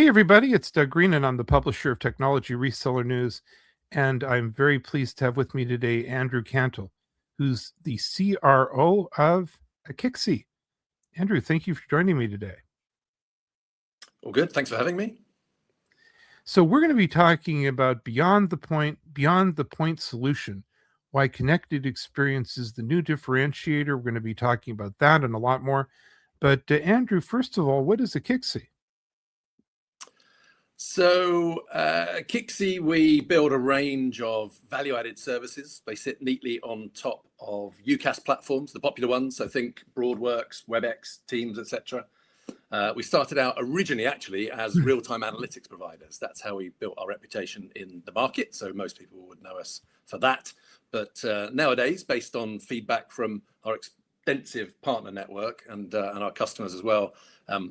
Hey, everybody, it's Doug Green, and I'm the publisher of Technology Reseller News. And I'm very pleased to have with me today Andrew Cantil, who's the CRO of Akixi. Andrew, thank you for joining me today. All good. Thanks for having me. So we're going to be talking about beyond the point solution, why connected experience is the new differentiator. We're going to be talking about that and a lot more. But Andrew, first of all, what is Akixi? So Akixi, we build a range of value-added services. They sit neatly on top of UCaaS platforms, the popular ones. So think Broadworks, WebEx, Teams, etc. We started out originally actually as real-time analytics providers. That's how we built our reputation in the market. So most people would know us for that. But nowadays, based on feedback from our extensive partner network and our customers as well,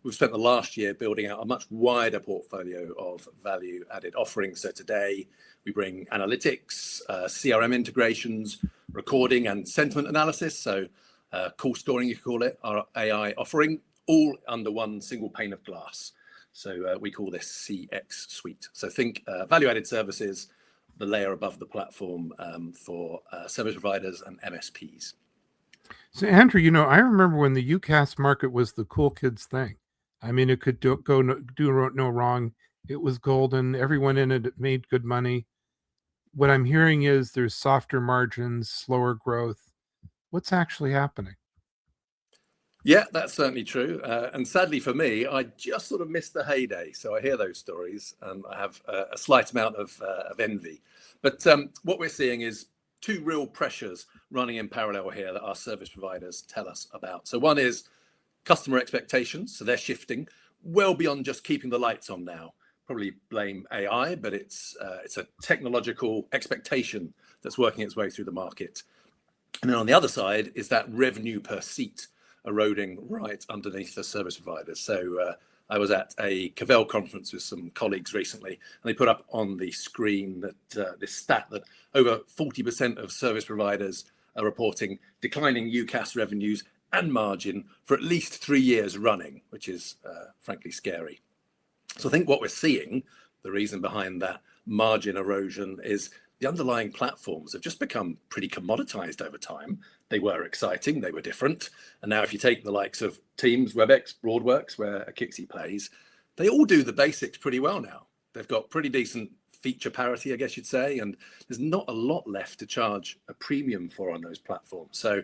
we've spent the last year building out a much wider portfolio of value-added offerings. So today we bring analytics, CRM integrations, recording and sentiment analysis. So call scoring, you call it, our AI offering, all under one single pane of glass. So we call this CX Suite. So think value-added services, the layer above the platform for service providers and MSPs. So, Andrew, I remember when the UCaaS market was the cool kids thing. I mean, it could do no wrong. It was golden. Everyone in it made good money. What I'm hearing is there's softer margins, slower growth. What's actually happening? Yeah, that's certainly true. And sadly for me, I just sort of missed the heyday. So I hear those stories and I have a slight amount of envy. But what we're seeing is two real pressures running in parallel here that our service providers tell us about. So one is customer expectations. So they're shifting well beyond just keeping the lights on now. Probably blame AI, but it's a technological expectation that's working its way through the market. And then on the other side is that revenue per seat eroding right underneath the service providers. So I was at a Cavell conference with some colleagues recently, and they put up on the screen that this stat that over 40% of service providers are reporting declining UCaaS revenues and margin for at least 3 years running, which is frankly scary. So I think what we're seeing, the reason behind that margin erosion, is the underlying platforms have just become pretty commoditized over time. They were exciting, they were different. And now if you take the likes of Teams, WebEx, Broadworks, where Akixi plays, they all do the basics pretty well now. They've got pretty decent feature parity, I guess you'd say, and there's not a lot left to charge a premium for on those platforms. So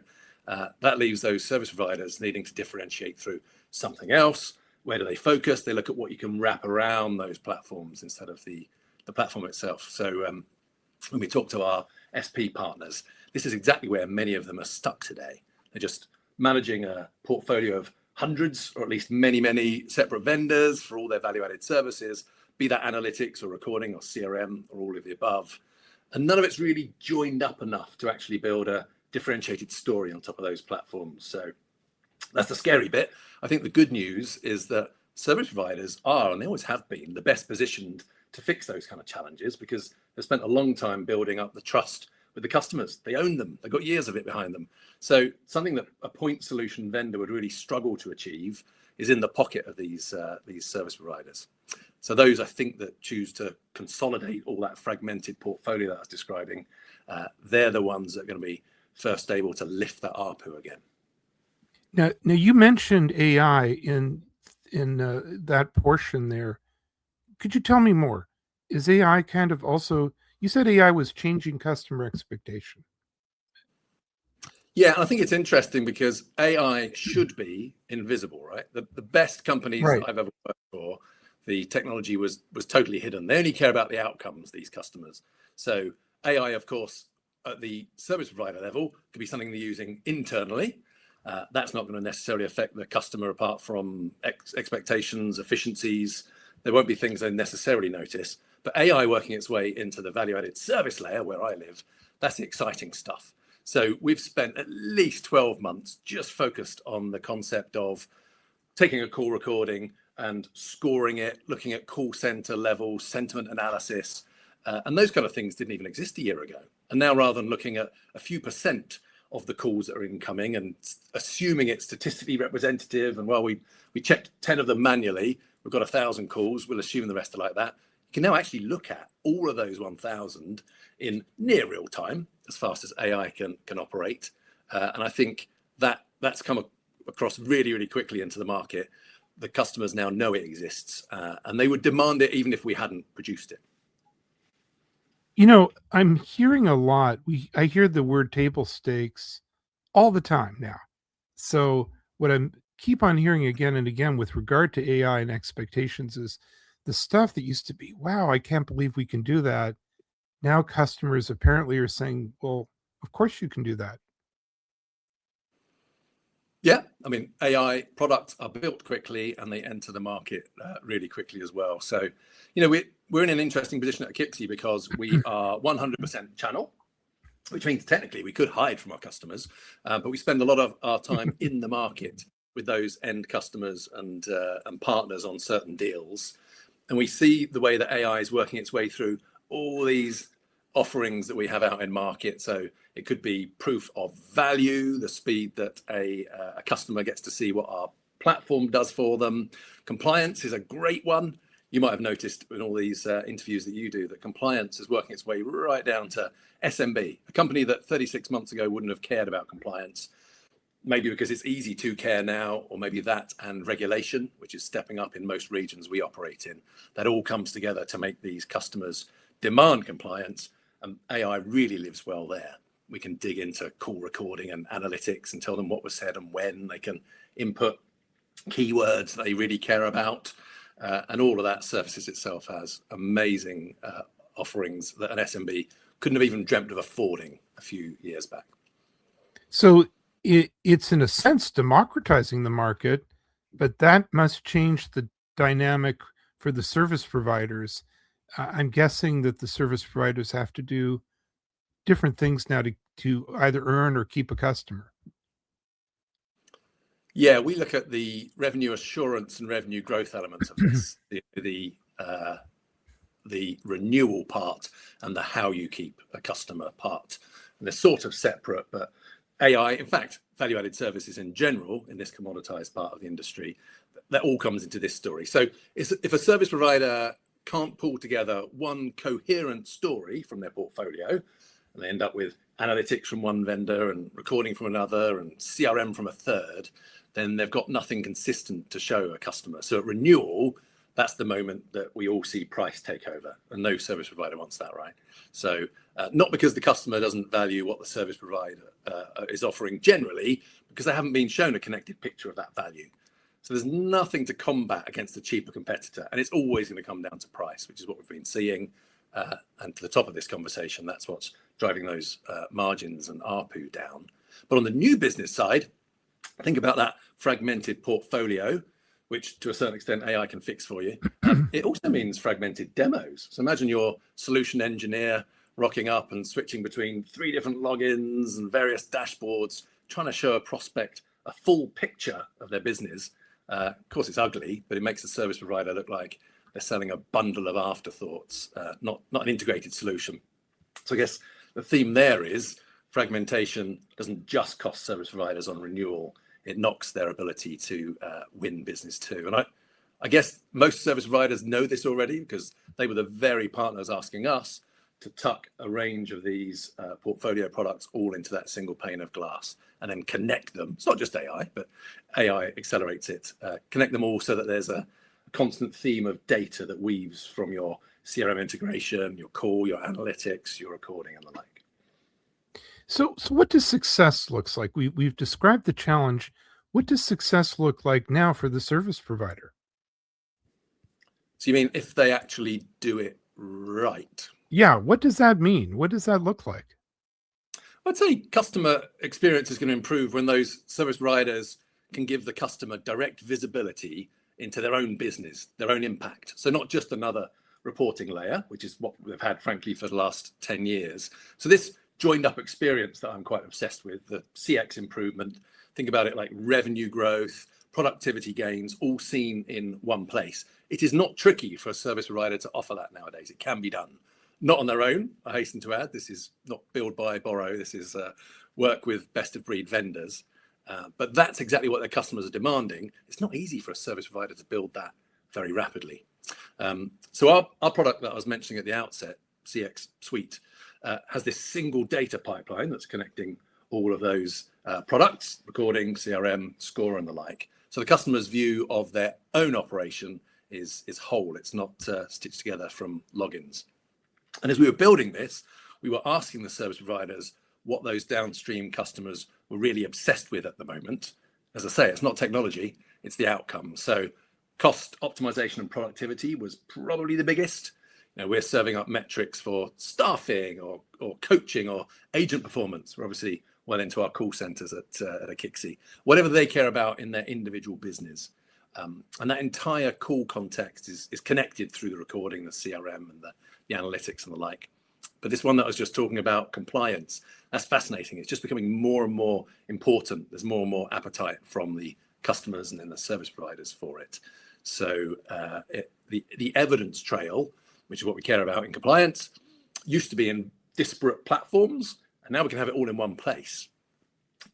that leaves those service providers needing to differentiate through something else. Where do they focus? They look at what you can wrap around those platforms instead of the platform itself. So when we talk to our SP partners, this is exactly where many of them are stuck today. They're just managing a portfolio of hundreds, or at least many, many separate vendors for all their value-added services, be that analytics or recording or CRM or all of the above. And none of it's really joined up enough to actually build a differentiated story on top of those platforms. So that's the scary bit. I think the good news is that service providers are, and they always have been, the best positioned to fix those kind of challenges because they've spent a long time building up the trust with the customers. They own them. They've got years of it behind them. So something that a point solution vendor would really struggle to achieve is in the pocket of these service providers. So those, I think, that choose to consolidate all that fragmented portfolio that I was describing, they're the ones that are going to be first able to lift that ARPU again. Now you mentioned AI in that portion there. Could you tell me more? Is AI kind of also, you said AI was changing customer expectation. Yeah, I think it's interesting because AI should be invisible, right? The best companies Right. that I've ever worked for, the technology was totally hidden. They only care about the outcomes, these customers. So AI, of course, at the service provider level, could be something they're using internally. That's not going to necessarily affect the customer apart from expectations, efficiencies. There won't be things they necessarily notice. But AI working its way into the value-added service layer where I live, that's the exciting stuff. So we've spent at least 12 months just focused on the concept of taking a call recording and scoring it, looking at call center level, sentiment analysis, and those kind of things didn't even exist a year ago. And now rather than looking at a few percent of the calls that are incoming and assuming it's statistically representative, and well, we checked 10 of them manually, we've got 1,000 calls, we'll assume the rest are like that. You can now actually look at all of those 1,000 in near real time, as fast as AI can operate. And I think that's come across really, really quickly into the market. The customers now know it exists, and they would demand it even if we hadn't produced it. I'm hearing a lot. I hear the word table stakes all the time now. So what I'm keep on hearing again and again with regard to AI and expectations is the stuff that used to be, wow, I can't believe we can do that. Now customers apparently are saying, well, of course you can do that. Yeah, I mean, AI products are built quickly and they enter the market really quickly as well. So, we're in an interesting position at Akixi because we are 100% channel, which means technically we could hide from our customers, but we spend a lot of our time in the market with those end customers and partners on certain deals. And we see the way that AI is working its way through all these offerings that we have out in market. So it could be proof of value, the speed that a customer gets to see what our platform does for them. Compliance is a great one. You might have noticed in all these interviews that you do that compliance is working its way right down to SMB, a company that 36 months ago wouldn't have cared about compliance, maybe because it's easy to care now, or maybe that and regulation, which is stepping up in most regions we operate in. That all comes together to make these customers demand compliance, and AI really lives well there. We can dig into call recording and analytics and tell them what was said and when. They can input keywords they really care about. And all of that surfaces itself as amazing offerings that an SMB couldn't have even dreamt of affording a few years back. So it's in a sense democratizing the market, but that must change the dynamic for the service providers. I'm guessing that the service providers have to do different things now to either earn or keep a customer. Yeah, we look at the revenue assurance and revenue growth elements of this, the renewal part and the how you keep a customer part. And they're sort of separate, but AI, in fact, value-added services in general in this commoditized part of the industry, that all comes into this story. So if a service provider can't pull together one coherent story from their portfolio, and they end up with analytics from one vendor and recording from another and CRM from a third, then they've got nothing consistent to show a customer. So at renewal, that's the moment that we all see price take over, and no service provider wants that, right? So not because the customer doesn't value what the service provider is offering generally, because they haven't been shown a connected picture of that value. So there's nothing to combat against a cheaper competitor, and it's always going to come down to price, which is what we've been seeing. And to the top of this conversation, that's what's driving those margins and ARPU down. But on the new business side, think about that fragmented portfolio, which to a certain extent AI can fix for you. It also means fragmented demos. So imagine your solution engineer rocking up and switching between 3 different logins and various dashboards, trying to show a prospect a full picture of their business. Of course, it's ugly, but it makes the service provider look like they're selling a bundle of afterthoughts, not an integrated solution. So I guess the theme there is fragmentation doesn't just cost service providers on renewal, it knocks their ability to win business too. And I guess most service providers know this already, because they were the very partners asking us to tuck a range of these portfolio products all into that single pane of glass and then connect them. It's not just AI, but AI accelerates it. Connect them all so that there's a constant theme of data that weaves from your CRM integration, your call, your analytics, your recording, and the like. So what does success looks like? We've described the challenge. What does success look like now for the service provider? So you mean if they actually do it right? Yeah, what does that mean? What does that look like? I'd say customer experience is going to improve when those service providers can give the customer direct visibility into their own business, their own impact. So not just another reporting layer, which is what we've had, frankly, for the last 10 years. So this joined up experience that I'm quite obsessed with, the CX improvement, think about it like revenue growth, productivity gains, all seen in one place. It is not tricky for a service provider to offer that nowadays. It can be done. Not on their own, I hasten to add. This is not build, buy, borrow. This is work with best of breed vendors. But that's exactly what their customers are demanding. It's not easy for a service provider to build that very rapidly. So our product that I was mentioning at the outset, CX Suite, has this single data pipeline that's connecting all of those products, recording, CRM, score, and the like. So the customer's view of their own operation is whole. It's not stitched together from logins. And as we were building this, we were asking the service providers what those downstream customers were really obsessed with at the moment. As I say, it's not technology, it's the outcome. So cost optimization and productivity was probably the biggest. We're serving up metrics for staffing or coaching or agent performance. We're obviously well into our call centers at Akixi, whatever they care about in their individual business. And that entire call context is connected through the recording, the CRM and the analytics and the like. But this one that I was just talking about, compliance, that's fascinating. It's just becoming more and more important. There's more and more appetite from the customers and then the service providers for it. So the evidence trail, which is what we care about in compliance, used to be in disparate platforms, and now we can have it all in one place.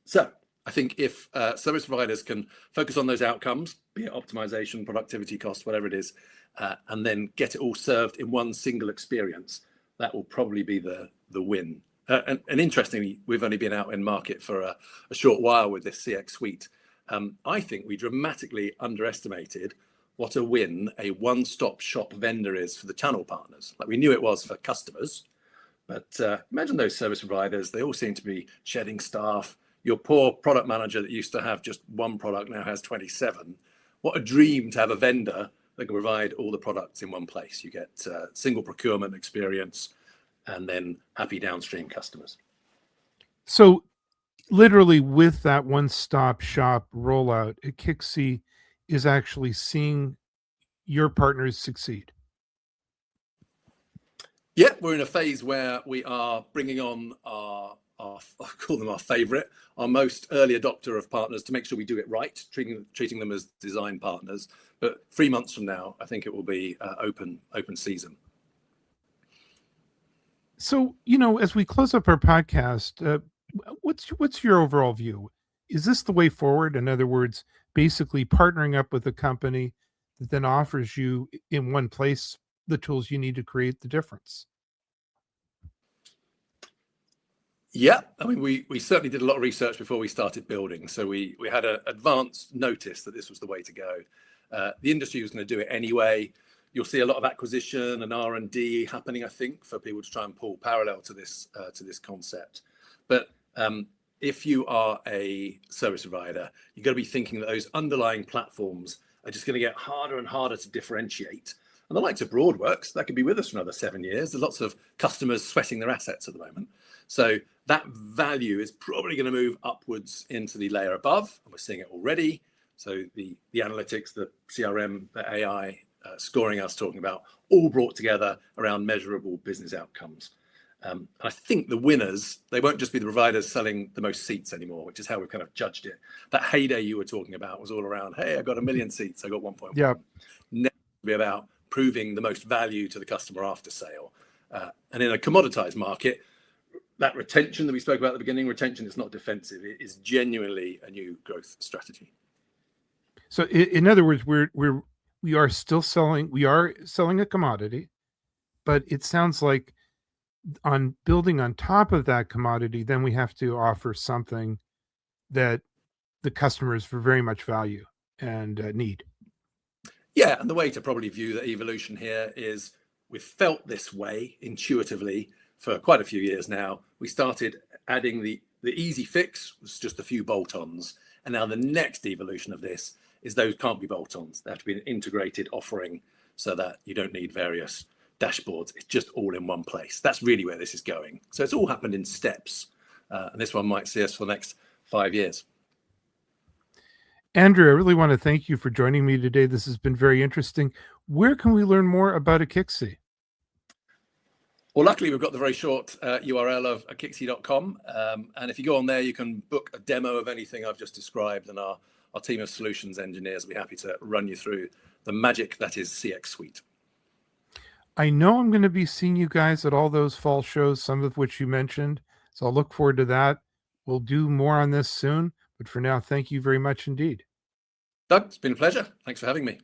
So I think if service providers can focus on those outcomes, be it optimization, productivity, cost, whatever it is, and then get it all served in one single experience, that will probably be the win. And interestingly, we've only been out in market for a short while with this CX Suite. I think we dramatically underestimated what a win a one-stop shop vendor is for the channel partners. Like, we knew it was for customers, but imagine those service providers, they all seem to be shedding staff. Your poor product manager that used to have just one product now has 27. What a dream to have a vendor that can provide all the products in one place. You get single procurement experience and then happy downstream customers. So literally with that one-stop shop rollout, Akixi is actually seeing your partners succeed. Yeah, we're in a phase where we are bringing on our I call them our favorite, our most early adopter of partners to make sure we do it right, treating them as design partners. But 3 months from now, I think it will be open season. So, as we close up our podcast, what's your overall view? Is this the way forward? In other words, basically partnering up with a company that then offers you in one place the tools you need to create the difference? Yeah, I mean, we certainly did a lot of research before we started building. So we had an advanced notice that this was the way to go. The industry was going to do it anyway. You'll see a lot of acquisition and R&D happening, I think, for people to try and pull parallel to this concept. But if you are a service provider, you've got to be thinking that those underlying platforms are just going to get harder and harder to differentiate. And the likes of Broadworks, that could be with us for another 7 years. There's lots of customers sweating their assets at the moment. So that value is probably going to move upwards into the layer above, and we're seeing it already. So the analytics, the CRM, the AI, scoring I was talking about, all brought together around measurable business outcomes. I think the winners, they won't just be the providers selling the most seats anymore, which is how we've kind of judged it. That heyday you were talking about was all around, hey, I got 1 million seats, I got 1.1. Yeah. Next will be about proving the most value to the customer after sale. And in a commoditized market, that retention that we spoke about at the beginning, retention is not defensive. It is genuinely a new growth strategy. So in other words, we are still selling a commodity, but it sounds like on building on top of that commodity, then we have to offer something that the customers very much value and need. Yeah, and the way to probably view the evolution here is we've felt this way intuitively for quite a few years now. We started adding the easy fix was just a few bolt-ons. And now the next evolution of this is those can't be bolt-ons. They have to be an integrated offering so that you don't need various dashboards. It's just all in one place. That's really where this is going. So it's all happened in steps. And this one might see us for the next 5 years. Andrew, I really want to thank you for joining me today. This has been very interesting. Where can we learn more about Akixi? Well, luckily, we've got the very short URL of akixi.com. And if you go on there, you can book a demo of anything I've just described. And our team of solutions engineers will be happy to run you through the magic that is CX Suite. I know I'm going to be seeing you guys at all those fall shows, some of which you mentioned. So I'll look forward to that. We'll do more on this soon. But for now, thank you very much indeed. Doug, it's been a pleasure. Thanks for having me.